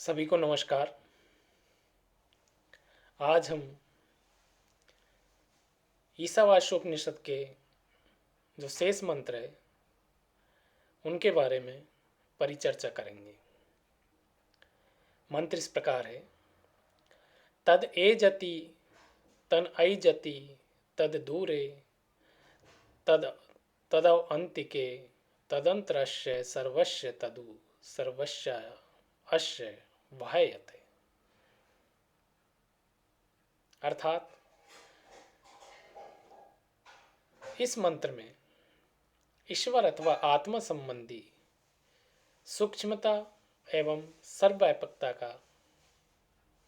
सभी को नमस्कार। आज हम ईशावास्योपनिषद के जो शेष मंत्र है उनके बारे में परिचर्चा करेंगे। मंत्र इस प्रकार है। तद ए जति तन ऐ जति तद दूरे तद तदव अंतिके तदंतरस्य सर्वस्य तदु सर्वस्य अस्य वाह्यते। अर्थात इस मंत्र में ईश्वर अथवा आत्मा संबंधी सूक्ष्मता एवं सर्वव्यापकता का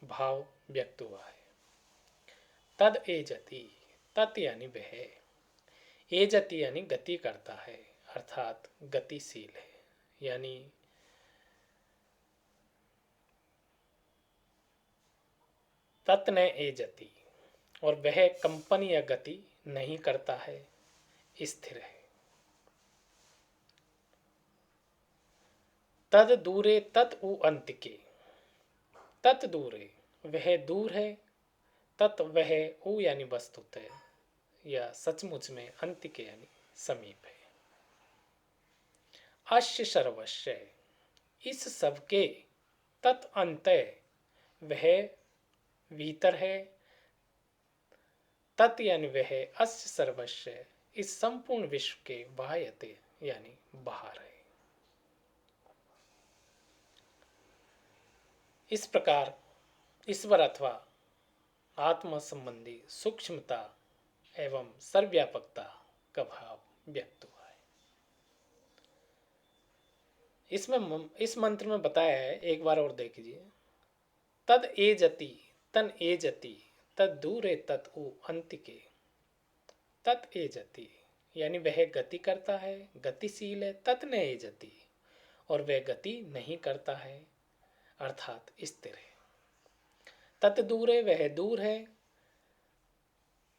भाव व्यक्त हुआ है। तद एजति, तत् यानी वह, एजति यानी गति करता है अर्थात गतिशील है, यानी तत् न एजति, और वह कंपन या गति नहीं करता है, स्थिर है। तद दूरे तत् उ अंतिके, तत् दूरे वह दूर है, तत् वह उ यानी वस्तुतः या सचमुच में, अंतिके यानी समीप है। अश्य सर्वस्य, इस सबके, तत् अंतः वह भीतर है, तत् यानी वह, अस्य सर्वस्य इस संपूर्ण विश्व के, बाह्यते यानी बाहर है। इस प्रकार ईश्वर अथवा आत्मा संबंधी सूक्ष्मता एवं सर्वव्यापकता का भाव व्यक्त हुआ है। इसमें इस मंत्र में बताया है, एक बार और देखिए। तद ए जति तन ए जति तद दूरे तत् उ अंतिके, तत् ए जति यानी वह गति करता है, गतिशील है, तत् न ए जति और वह गति नहीं करता है अर्थात स्थिर है। तत् दूरे वह दूर है,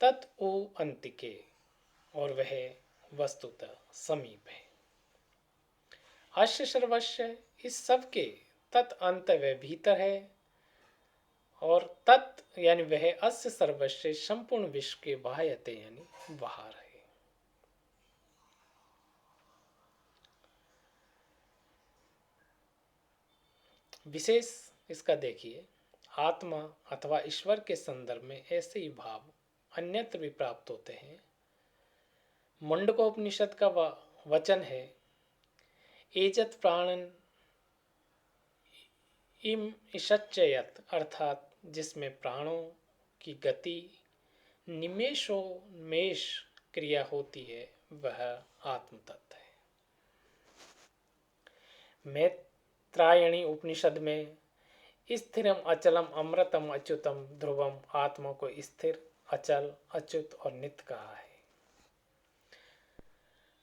तत् उ अंतिके और वह वस्तुतः समीप है। अश्य सर्वस्य इस सब के, तत् अंत वह भीतर है, और तत् यानी वह अस्य सर्वस्य संपूर्ण विश्व के, बाह्यते यानी बाहर है। विशेष इसका देखिए, आत्मा अथवा ईश्वर के संदर्भ में ऐसे ही भाव अन्यत्र भी प्राप्त होते हैं। मुंडकोपनिषद का वचन है, एजत प्राणन इम ईशच्चयत, अर्थात जिसमें प्राणों की गति निमेषोन्मेष क्रिया होती है वह आत्म तत्व है। मैत्रायणी उपनिषद में स्थिरम अचलम अमृतम अच्युतम ध्रुवम, आत्मा को स्थिर, अचल, अच्युत और नित्य कहा है।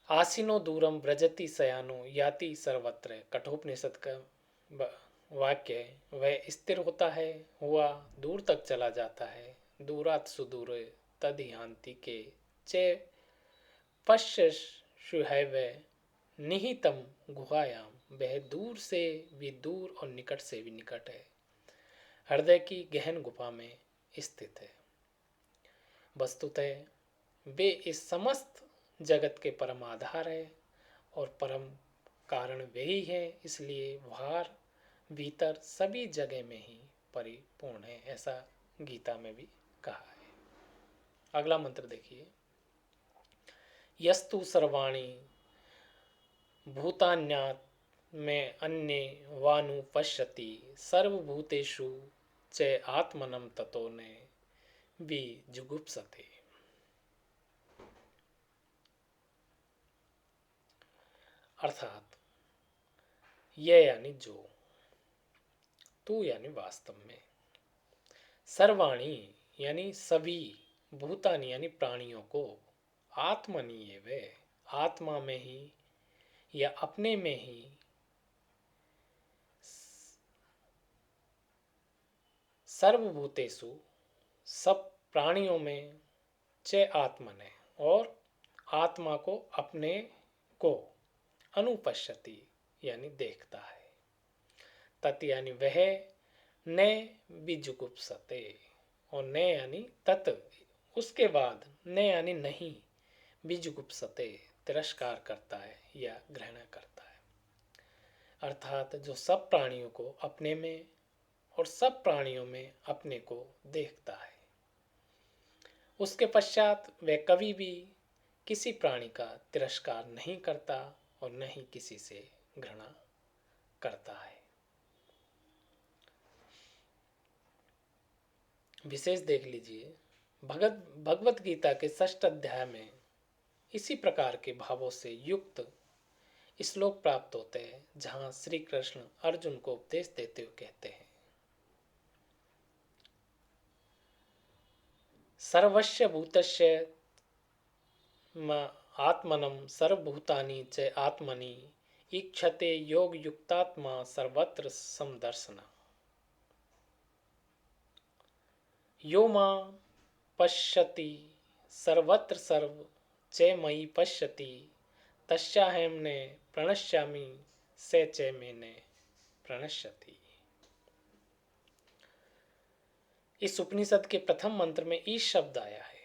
आसीनो दूरम व्रजति सयानो याति सर्वत्र, कठोपनिषद का वाक्य है, वह स्थिर होता है, हुआ दूर तक चला जाता है, दूरात सुदूर तदयांति के चे पश्य सुहैव निहितम गुहायाम, वह दूर से भी दूर और निकट से भी निकट है, हृदय की गहन गुफा में स्थित है। वस्तुतः वे इस समस्त जगत के परम आधार है और परम कारण वही है, इसलिए बाहर भीतर सभी जगह में ही परिपूर्ण है, ऐसा गीता में भी कहा है। अगला मंत्र देखिए। यस्तु सर्वाणि भूतान्यात् में अन्ये वानु पश्यति सर्वभूतेषु च आत्मनं ततो ने विजुगुप्सते। अर्थात यह यानी जो, तू यानी वास्तव में, सर्वाणी यानी सभी, भूतानि यानी प्राणियों को, आत्मनीय आत्मा में ही या अपने में ही, सर्वभूतेषु सब प्राणियों में, च आत्मन है और आत्मा को, अपने को, अनुपश्यति यानी देखता है, तत् यानी वह, न विजुगुप्सते, और न यानी तत् उसके बाद, न यानी नहीं, विजुगुप्सते तिरस्कार करता है या घृणा करता है। अर्थात जो सब प्राणियों को अपने में और सब प्राणियों में अपने को देखता है, उसके पश्चात वह कभी भी किसी प्राणी का तिरस्कार नहीं करता और न ही किसी से घृणा करता है। विशेष देख लीजिए, भगवत गीता के 6th अध्याय में इसी प्रकार के भावों से युक्त श्लोक प्राप्त होते हैं, जहां श्री कृष्ण अर्जुन को उपदेश देते हुए कहते हैं, सर्वस्य भूतस्य आत्मनं सर्वभूतानि च आत्मनि ईक्षते योग युक्तात्मा सर्वत्र समदर्शन। यो मां पश्यति सर्वत्र सर्व च मयि पश्यति तस्याहं न प्रणश्यामि स च मे न प्रणश्यति। इस उपनिषद के प्रथम मंत्र में ईश शब्द आया है।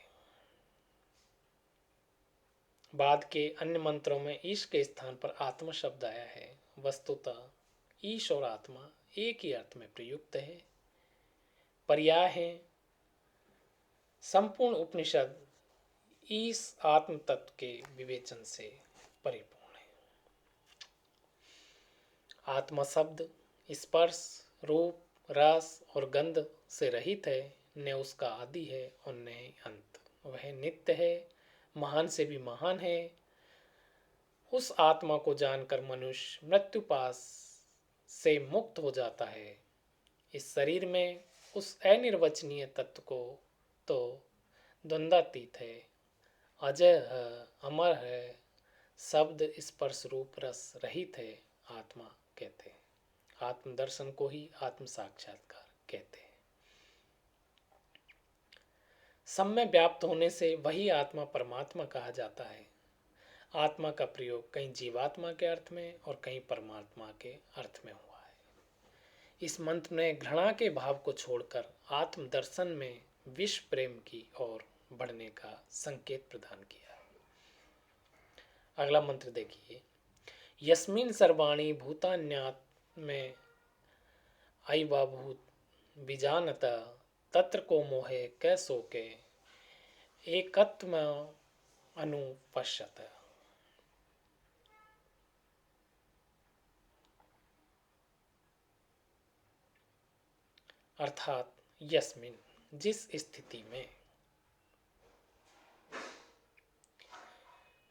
बाद के अन्य मंत्रों में ईश के स्थान पर आत्मा शब्द आया है। वस्तुतः ईश और आत्मा एक ही अर्थ में प्रयुक्त है, पर्याय है। संपूर्ण उपनिषद इस आत्म तत्व के विवेचन से परिपूर्ण है। आत्मा शब्द स्पर्श, रूप, रस और गंध से रहित है, न उसका आदि है और न ही अंत। वह नित्य है, महान से भी महान है। उस आत्मा को जानकर मनुष्य मृत्युपाश से मुक्त हो जाता है। इस शरीर में उस अनिर्वचनीय तत्व को तो द्वंद्वातीत है, अजय है, अमर है, शब्द स्पर्श रूप रस रहित है, आत्मा कहते हैं। आत्मदर्शन को ही आत्म साक्षात्कार कहते हैं। सब में व्याप्त होने से वही आत्मा परमात्मा कहा जाता है। आत्मा का प्रयोग कहीं जीवात्मा के अर्थ में और कहीं परमात्मा के अर्थ में हुआ है। इस मंत्र ने घृणा के भाव को छोड़कर आत्मदर्शन में विश्व प्रेम की ओर बढ़ने का संकेत प्रदान किया। अगला मंत्र देखिए, यस्मिन् सर्वाणि भूतान्यात् में अयवाभूत बीजानत तत्र को मोहे कैसोके एकत्व अनुपश्यत। अर्थात यस्मिन जिस स्थिति में,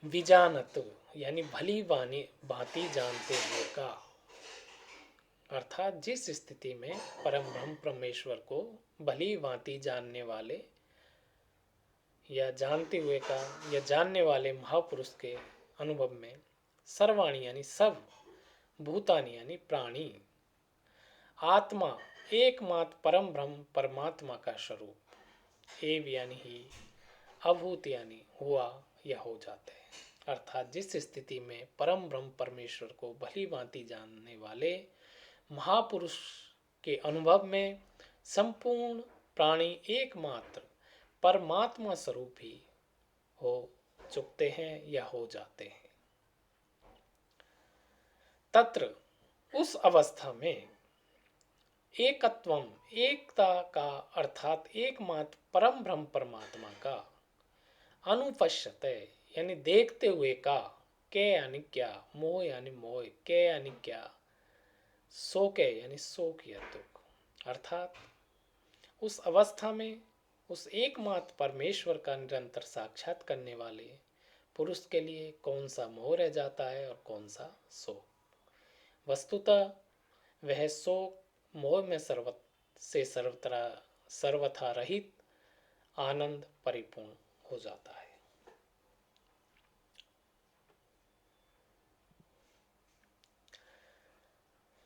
विजानत यानी भली भांति जानते हुए का, अर्थात जिस स्थिति में परम ब्रह्म परमेश्वर को भली भांति जानने वाले या जानते हुए का या जानने वाले महापुरुष के अनुभव में सर्वाणी यानी सब, भूतानी यानी प्राणी, आत्मा एकमात्र परम ब्रह्म परमात्मा का स्वरूप, एव यानी ही, अभूत यानी हुआ या हो जाते हैं। अर्थात जिस स्थिति में परम ब्रह्म परमेश्वर को भली भांति जानने वाले महापुरुष के अनुभव में संपूर्ण प्राणी एकमात्र परमात्मा स्वरूप ही हो चुकते हैं या हो जाते हैं। तत्र उस अवस्था में एकत्वम एकता का, अर्थात एकमात्र परम ब्रह्म परमात्मा का, अनुपश्यते यानी देखते हुए का, के यानी क्या, मोह यानी मोह, के यानी क्या, शोके यानी शोक या दुख। अर्थात उस अवस्था में उस एकमात्र परमेश्वर का निरंतर साक्षात करने वाले पुरुष के लिए कौन सा मोह रह जाता है और कौन सा शोक। वस्तुतः वह शोक मोह में सर्वथा रहित आनंद परिपूर्ण हो जाता है।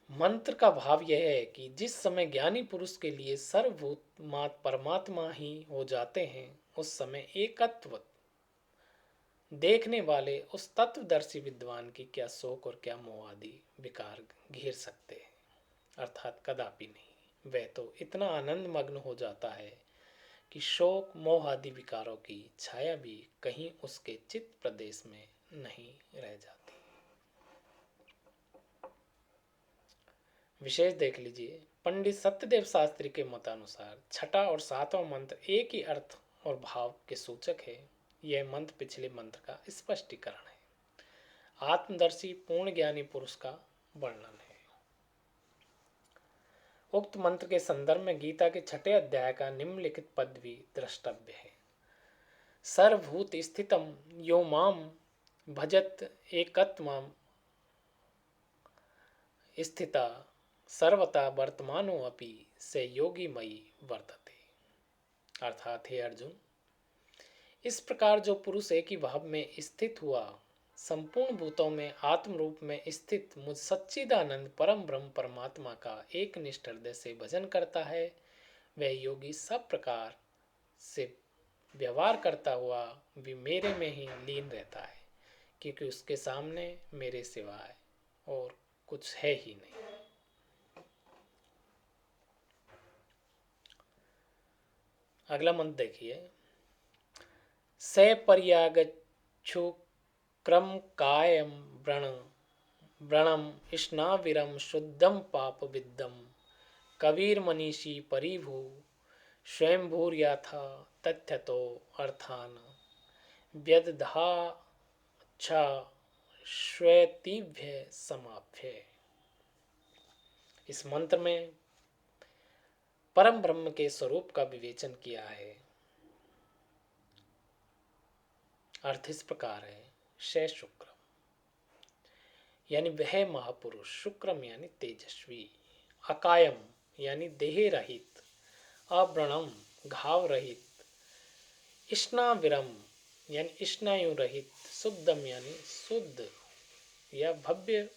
मंत्र का भाव यह है कि जिस समय ज्ञानी पुरुष के लिए सर्वभूत मात परमात्मा ही हो जाते हैं, उस समय एकत्व देखने वाले उस तत्वदर्शी विद्वान की क्या शोक और क्या मोह आदि विकार घेर सकते हैं। अर्थात कदापि नहीं। वह तो इतना आनंद मग्न हो जाता है कि शोक मोह आदि विकारों की छाया भी कहीं उसके चित्त प्रदेश में नहीं रह जाती। विशेष देख लीजिए, पंडित सत्यदेव शास्त्री के मतानुसार छठा और सातवां मंत्र एक ही अर्थ और भाव के सूचक है। यह मंत्र पिछले मंत्र का स्पष्टीकरण है, आत्मदर्शी पूर्ण ज्ञानी पुरुष का वर्णन है। उक्त मंत्र के संदर्भ में गीता के छठे अध्याय का निम्नलिखित पद भी द्रष्टव्य है। सर्वभूत स्थितम यो माम भजत एकत्वम स्थिता सर्वता वर्तमानो अपि से योगी मई वर्तते। अर्थात हे अर्जुन, इस प्रकार जो पुरुष एक ही भाव में स्थित हुआ संपूर्ण भूतों में आत्म रूप में स्थित मुझ सच्चिदानंद परम ब्रह्म परमात्मा का एक निष्ठ हृदय से भजन करता है, वह योगी सब प्रकार से व्यवहार करता हुआ भी मेरे में ही लीन रहता है, क्योंकि उसके सामने मेरे सिवाय और कुछ है ही नहीं। अगला मंत्र देखिए, से पर्यागच्छु क्रम कायम व्रणम स्नाविरम शुद्धम पाप विद्दम कबीर मनीषी परिभू स्वयंभूर्याथा तथ्यतो अर्थान व्यदधाच्छा श्वेतिभ्य समाभ्य। इस मंत्र में परम ब्रह्म के स्वरूप का विवेचन किया है। अर्थ इस प्रकार है, शे शुक्रम यानी वह महापुरुष, शुक्रम यानी तेजस्वी, अकायम यानी देह रहित, अव्रणम घाव रहित, स्नाविरम यानी स्नायु रहित, शुद्धम यानी शुद्ध या भव्य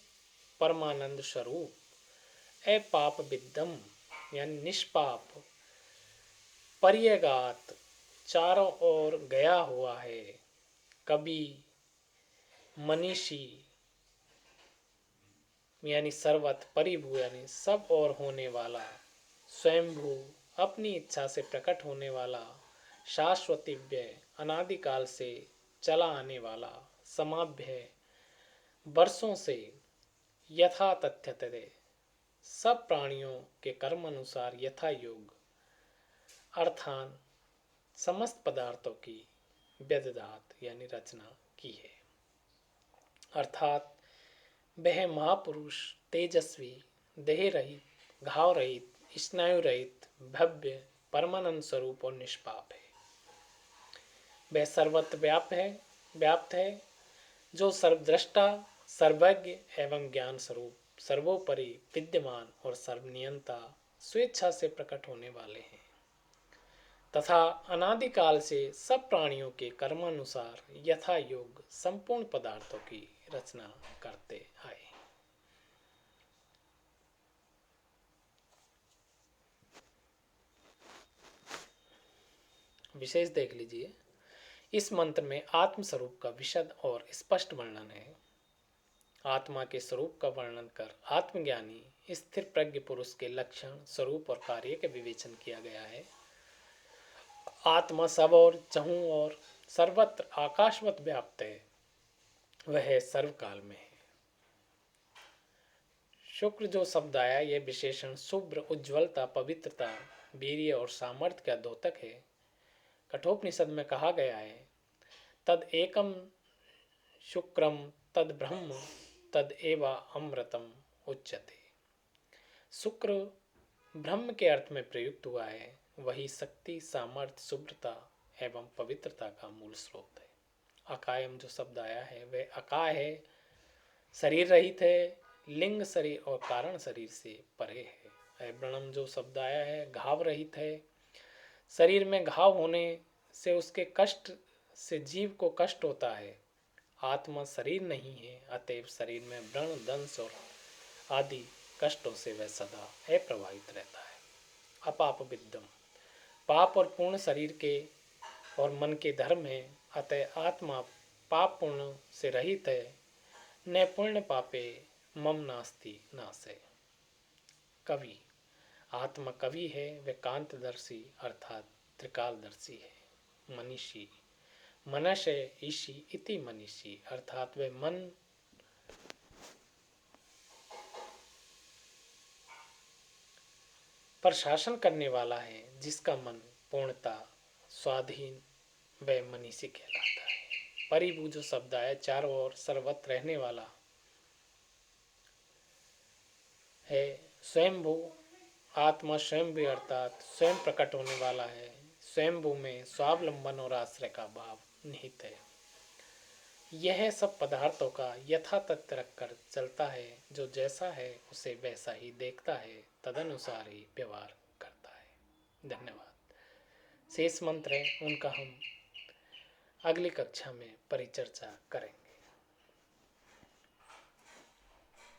परमानंद स्वरूप, अपाप विद्दम यानी निष्पाप, पर्यगात चारों ओर गया हुआ है, कवि मनीषी यानी सर्वत, परिभू यानी सब और होने वाला, स्वयंभू अपनी इच्छा से प्रकट होने वाला, शाश्वतिव्य अनादिकाल से चला आने वाला, समाभ्य वर्षों से, यथा तथ्यते सब प्राणियों के कर्म अनुसार यथा योग, अर्थान समस्त पदार्थों की व्यदधात यानी रचना की है। अर्थात वह महापुरुष तेजस्वी, देह रहित, घाव रहित, स्नायु रहित, भव्य परमानंद स्वरूप और निष्पाप है। वह सर्वत्र व्याप्त है, जो सर्वद्रष्टा, सर्वज्ञ एवं ज्ञान स्वरूप, सर्वोपरि विद्यमान और सर्वनियंता स्वेच्छा से प्रकट होने वाले हैं तथा अनादिकाल से सब प्राणियों के कर्मानुसार यथा योग संपूर्ण पदार्थों की रचना करते आए। विशेष देख लीजिए, इस मंत्र में आत्म स्वरूप का विशद और स्पष्ट वर्णन है। आत्मा के स्वरूप का वर्णन कर आत्मज्ञानी स्थिर प्रज्ञ पुरुष के लक्षण, स्वरूप और कार्य के विवेचन किया गया है। आत्मा सब और चहु और सर्वत्र आकाशवत व्याप्त है, वह सर्वकाल में है। शुक्र जो शब्द आया, यह विशेषण शुभ्र, उज्ज्वलता, पवित्रता, वीर्य और सामर्थ्य का द्योतक है। कठोपनिषद में कहा गया है, तद एकम शुक्रम तद ब्रह्म तद एवा अमृतम उच्यते। शुक्र ब्रह्म के अर्थ में प्रयुक्त हुआ है, वही शक्ति, सामर्थ्य, शुभ्रता एवं पवित्रता का मूल स्रोत है। अकायम जो शब्द आया है, वह अकाय है, शरीर रहित है, लिंग शरीर और कारण शरीर से परे है। अव्रणम जो शब्द आया है, घाव रहित है, शरीर में घाव होने से उसके कष्ट से जीव को कष्ट होता है। आत्मा शरीर नहीं है, अतएव शरीर में व्रण, दंश और आदि कष्टों से वह सदा अप्रभावित रहता है। अपाप विद्यम पाप और पूर्ण शरीर के और मन के धर्म है, अतः आत्मा पाप पूर्ण से रहित है। न पुण्य पापे मम नास्ति नाशे। कवि। आत्मा कवि है, वे कांतदर्शी अर्थात त्रिकालदर्शी है। मनीषी, मनशय ईशी इति मनीषी अर्थात वे मन पर शासन करने वाला है, जिसका मन पूर्णता स्वाधीन, वह मनीषी कहलाता है। परिभू जो शब्द है चारों ओर सर्वत्र रहने वाला है। स्वयंभू, आत्मा स्वयं भी अर्थात स्वयं प्रकट होने वाला है। स्वयंभू में स्वावलंबन और आश्रय का भाव निहित है। यह सब पदार्थों का यथा तथ्य रखकर चलता है। जो जैसा है उसे वैसा ही देखता है, तदनुसार ही व्यवहार करता है। धन्यवाद। शेष मंत्र है उनका हम अगली कक्षा में परिचर्चा करेंगे।